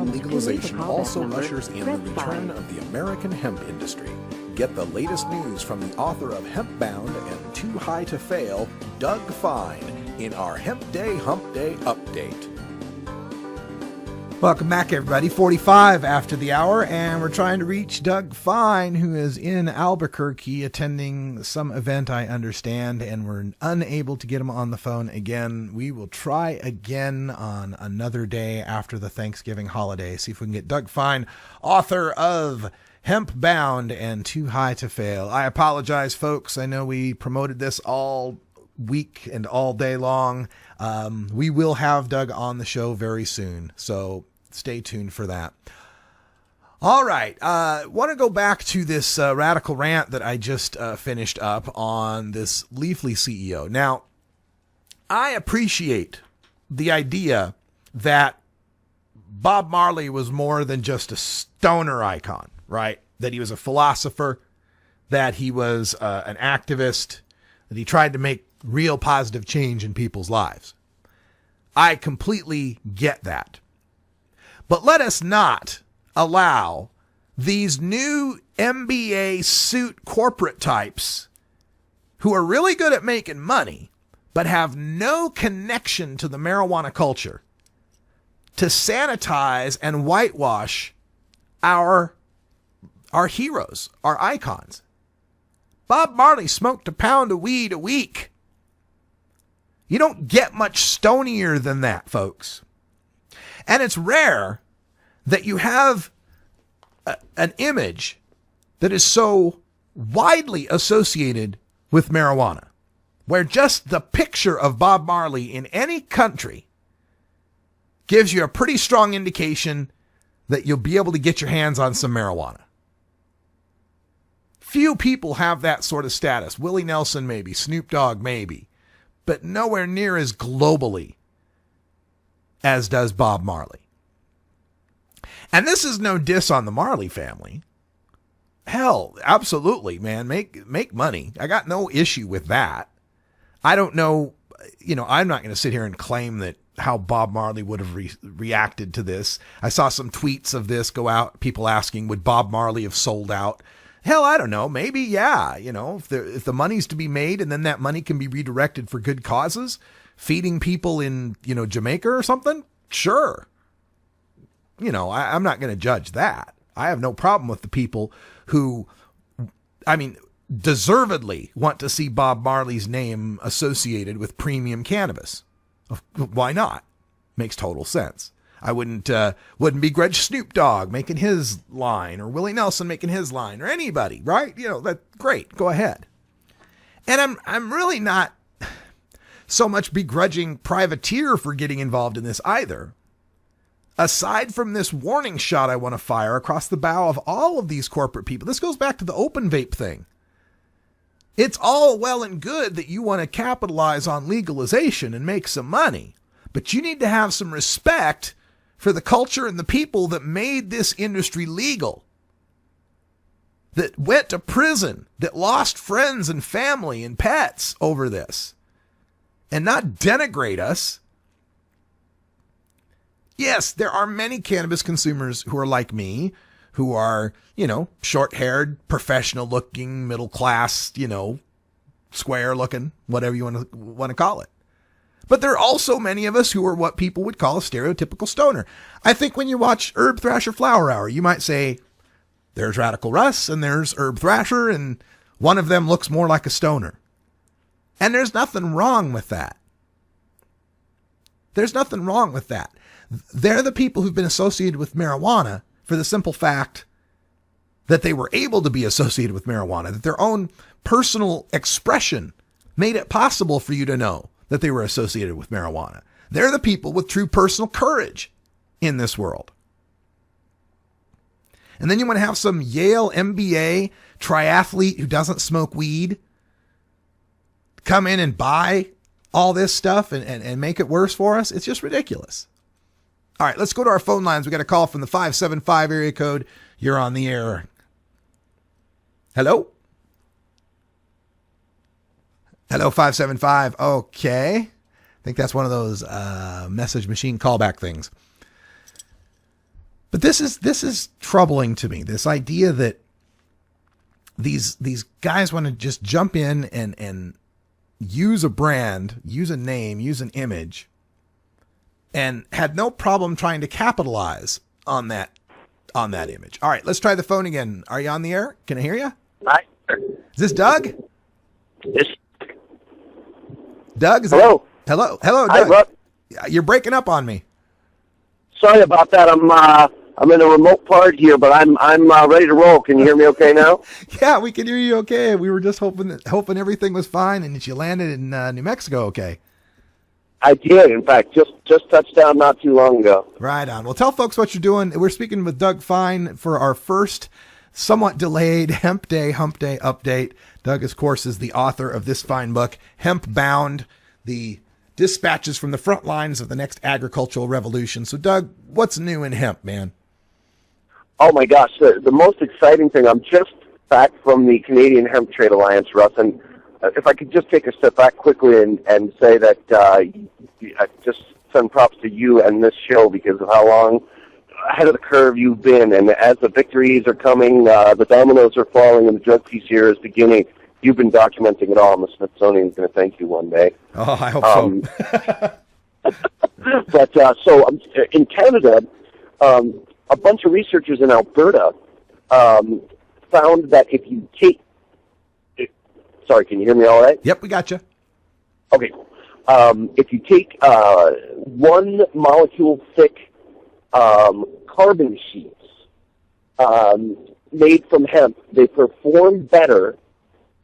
marijuana legalization also ushers in the return of the American hemp industry. Get the latest news from the author of Hemp Bound and Too High to Fail, Doug Fine, in our Hempday Humpday update. Welcome back, everybody. 45 after the hour, and we're trying to reach Doug Fine, who is in Albuquerque attending some event, I understand, and we're unable to get him on the phone again. We will try again on another day after the Thanksgiving holiday, see if we can get Doug Fine, author of Hemp Bound and Too High to Fail. I apologize, folks. I know we promoted this all week and all day long. We will have Doug on the show very soon, so stay tuned for that. All right. Want to go back to this radical rant that I just finished up on this Leafly CEO. Now, I appreciate the idea that Bob Marley was more than just a stoner icon, right? That he was a philosopher, that he was an activist, that he tried to make real positive change in people's lives. I completely get that. But let us not allow these new MBA suit corporate types who are really good at making money, but have no connection to the marijuana culture, to sanitize and whitewash our heroes, our icons. Bob Marley smoked a pound of weed a week. You don't get much stonier than that, folks. And it's rare that you have an image that is so widely associated with marijuana, where just the picture of Bob Marley in any country gives you a pretty strong indication that you'll be able to get your hands on some marijuana. Few people have that sort of status. Willie Nelson, maybe. Snoop Dogg, maybe. But nowhere near as globally as does Bob Marley. And this is no diss on the Marley family. Hell, absolutely, man. Make money. I got no issue with that. I don't know, I'm not going to sit here and claim that how Bob Marley would have reacted to this. I saw some tweets of this go out, people asking, would Bob Marley have sold out? Hell, I don't know. Maybe, yeah. If the money's to be made and then that money can be redirected for good causes, feeding people in, Jamaica or something, sure. I'm not going to judge that. I have no problem with the people who, deservedly want to see Bob Marley's name associated with premium cannabis. Why not? Makes total sense. I wouldn't begrudge Snoop Dogg making his line, or Willie Nelson making his line, or anybody, right? That's great. Go ahead. And I'm really not so much begrudging Privateer for getting involved in this either. Aside from this warning shot I want to fire across the bow of all of these corporate people, this goes back to the open vape thing. It's all well and good that you want to capitalize on legalization and make some money, but you need to have some respect for the culture and the people that made this industry legal, that went to prison, that lost friends and family and pets over this, and not denigrate us. Yes, there are many cannabis consumers who are like me, who are, short-haired, professional-looking, middle-class, square-looking, whatever you want to call it. But there are also many of us who are what people would call a stereotypical stoner. I think when you watch Herb Thrasher Flower Hour, you might say, there's Radical Russ and there's Herb Thrasher, and one of them looks more like a stoner. And there's nothing wrong with that. There's nothing wrong with that. They're the people who've been associated with marijuana for the simple fact that they were able to be associated with marijuana, that their own personal expression made it possible for you to know that they were associated with marijuana. They're the people with true personal courage in this world. And then you want to have some Yale MBA triathlete who doesn't smoke weed come in and buy all this stuff and make it worse for us. It's just ridiculous. All right, let's go to our phone lines. We got a call from the 575 area code. You're on the air. Hello? Hello, 575. Okay. I think that's one of those message machine callback things. But this is troubling to me. This idea that these guys want to just jump in and use a brand, use a name, use an image, and had no problem trying to capitalize on that image. All right, let's try the phone again. Are you on the air? Can I hear you? Hi. Is this Doug? It's Doug? Hello. Hello, Hi, Doug. Buck. You're breaking up on me. Sorry about that. I'm in a remote part here, but I'm ready to roll. Can you hear me okay now? Yeah, we can hear you okay. We were just hoping everything was fine and that you landed in New Mexico okay. I did, in fact, just touched down not too long ago. Right on. Well, tell folks what you're doing. We're speaking with Doug Fine for our first somewhat delayed Hempday update. Doug, of course, is the author of this fine book, Hemp Bound, the dispatches from the front lines of the next agricultural revolution. So, Doug, what's new in hemp, man? Oh, my gosh. The most exciting thing, I'm just back from the Canadian Hemp Trade Alliance, Russ, and if I could just take a step back quickly and say that I just send props to you and this show because of how long ahead of the curve you've been. And as the victories are coming, the dominoes are falling, and the drug peace era is beginning. You've been documenting it all, and the Smithsonian is going to thank you one day. Oh, I hope so. But in Canada, a bunch of researchers in Alberta found that if you take... Sorry, can you hear me all right? Yep, we got you. Okay. If you take 1 molecule thick carbon sheets made from hemp, they perform better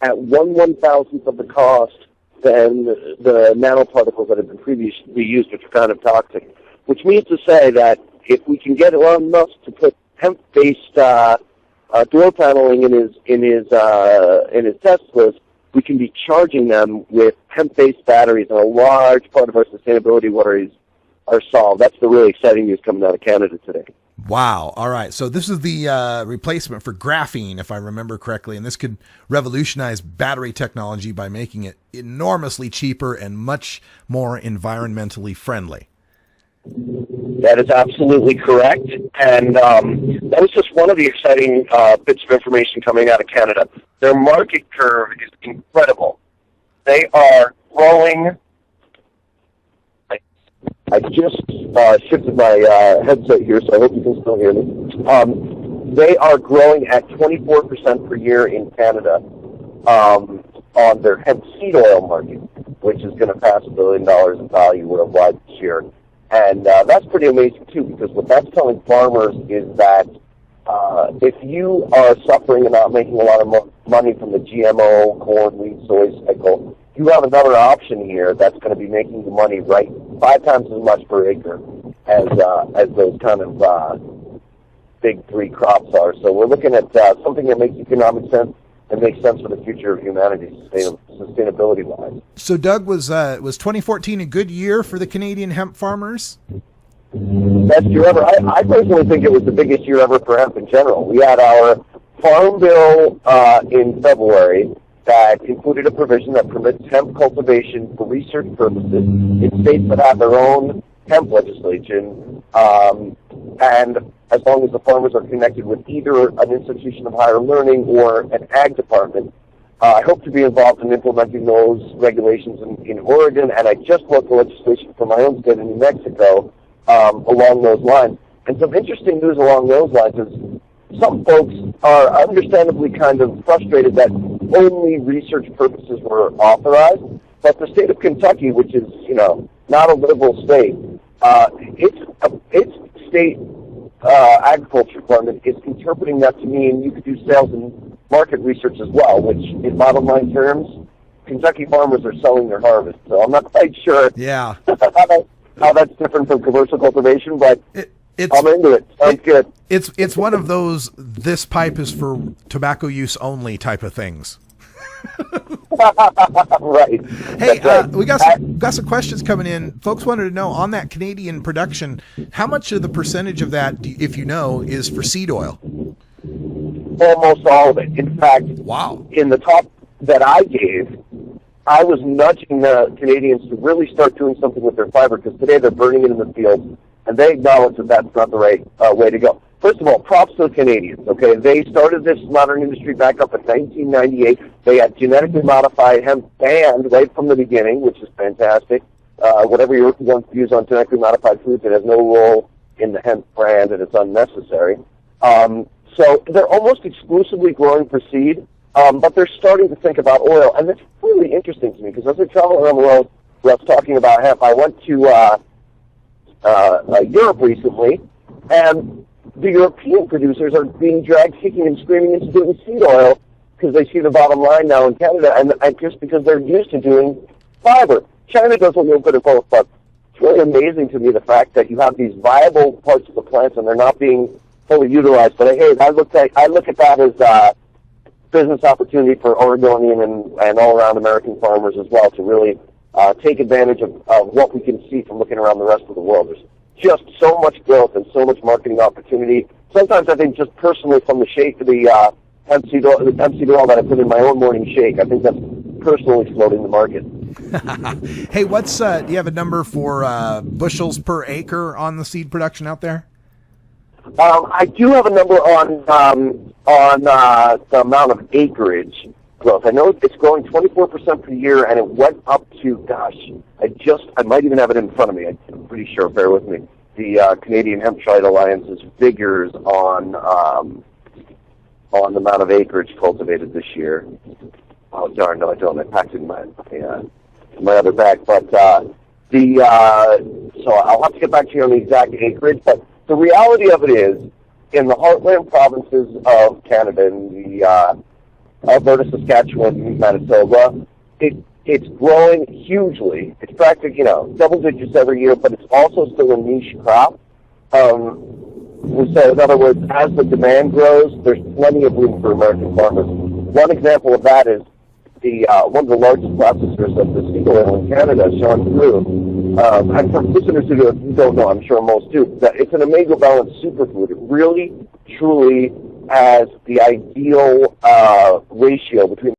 at 1/1000th of the cost than the nanoparticles that have been previously used, which are kind of toxic. Which means to say that if we can get Elon Musk to put hemp-based door paneling in his Teslas, we can be charging them with hemp-based batteries, and a large part of our sustainability worries are solved. That's the really exciting news coming out of Canada today. Wow. All right. So this is the replacement for graphene, if I remember correctly, and this could revolutionize battery technology by making it enormously cheaper and much more environmentally friendly. That is absolutely correct, and that was just one of the exciting bits of information coming out of Canada. Their market curve is incredible. They are growing. I just shifted my headset here, so I hope you can still hear me. They are growing at 24% per year in Canada on their hemp seed oil market, which is going to pass $1 billion in value worldwide this year. And that's pretty amazing, too, because what that's telling farmers is that if you are suffering and not making a lot of money from the GMO, corn, wheat, soy cycle, you have another option here that's going to be making the money right 5 times as much per acre as those kind of big 3 crops are. So we're looking at something that makes economic sense and makes sense for the future of humanity, sustainability-wise. So, Doug, was 2014 a good year for the Canadian hemp farmers? Best year ever. I personally think it was the biggest year ever for hemp in general. We had our Farm Bill in February that included a provision that permits hemp cultivation for research purposes in states that have their own hemp legislation, and as long as the farmers are connected with either an institution of higher learning or an ag department. I hope to be involved in implementing those regulations in Oregon, and I just wrote the legislation for my own state in New Mexico along those lines. And some interesting news along those lines is some folks are understandably kind of frustrated that only research purposes were authorized, but the state of Kentucky, which is, not a liberal state, its state agriculture department is interpreting that to mean you could do sales and market research as well, which in bottom line terms, Kentucky farmers are selling their harvest. So I'm not quite sure how that's different from commercial cultivation, but I'm into it. Sounds good. It's one of those this pipe is for tobacco use only type of things. Right. Hey, right. we got some questions coming in. Folks wanted to know on that Canadian production, how much of the percentage of that, if you know, is for seed oil? Almost all of it. In fact, wow. In the talk that I gave, I was nudging the Canadians to really start doing something with their fiber, because today they're burning it in the field, and they acknowledge that that's not the right way to go. First of all, props to the Canadians, okay? They started this modern industry back up in 1998. They had genetically modified hemp banned right from the beginning, which is fantastic. Whatever your views on genetically modified foods, it has no role in the hemp brand, and it's unnecessary. So they're almost exclusively growing for seed, but they're starting to think about oil, and it's really interesting to me, because as I travel around the world, where I was talking about hemp, I went to Europe recently, and the European producers are being dragged kicking and screaming into doing seed oil because they see the bottom line now in Canada, and just because they're used to doing fiber. China does a little bit of both, but it's really amazing to me the fact that you have these viable parts of the plants and they're not being fully utilized. But hey, I look at that as a business opportunity for Oregonian and all around American farmers as well to really take advantage of what we can see from looking around the rest of the world. There's just so much growth and so much marketing opportunity. Sometimes I think just personally from the shake to the hemp seed oil that I put in my own morning shake, I think that's personally floating the market. Hey, do you have a number for bushels per acre on the seed production out there? I do have a number on the amount of acreage growth. I know it's growing 24% per year, and it went up to, I might even have it in front of me. I'm pretty sure. Bear with me. The Canadian Hemp Trade Alliance's figures on the amount of acreage cultivated this year. Oh darn, no, I don't. I packed it in my other bag. But so I'll have to get back to you on the exact acreage. But the reality of it is, in the heartland provinces of Canada, in the Alberta, Saskatchewan, Manitoba, it's growing hugely. It's practically, double digits every year, but it's also still a niche crop. So in other words, as the demand grows, there's plenty of room for American farmers. One example of that is one of the largest processors of the seed oil in Canada, Sean Crew. And for listeners who don't know, I'm sure most do, that it's an omega balanced superfood. It really, truly has the ideal ratio between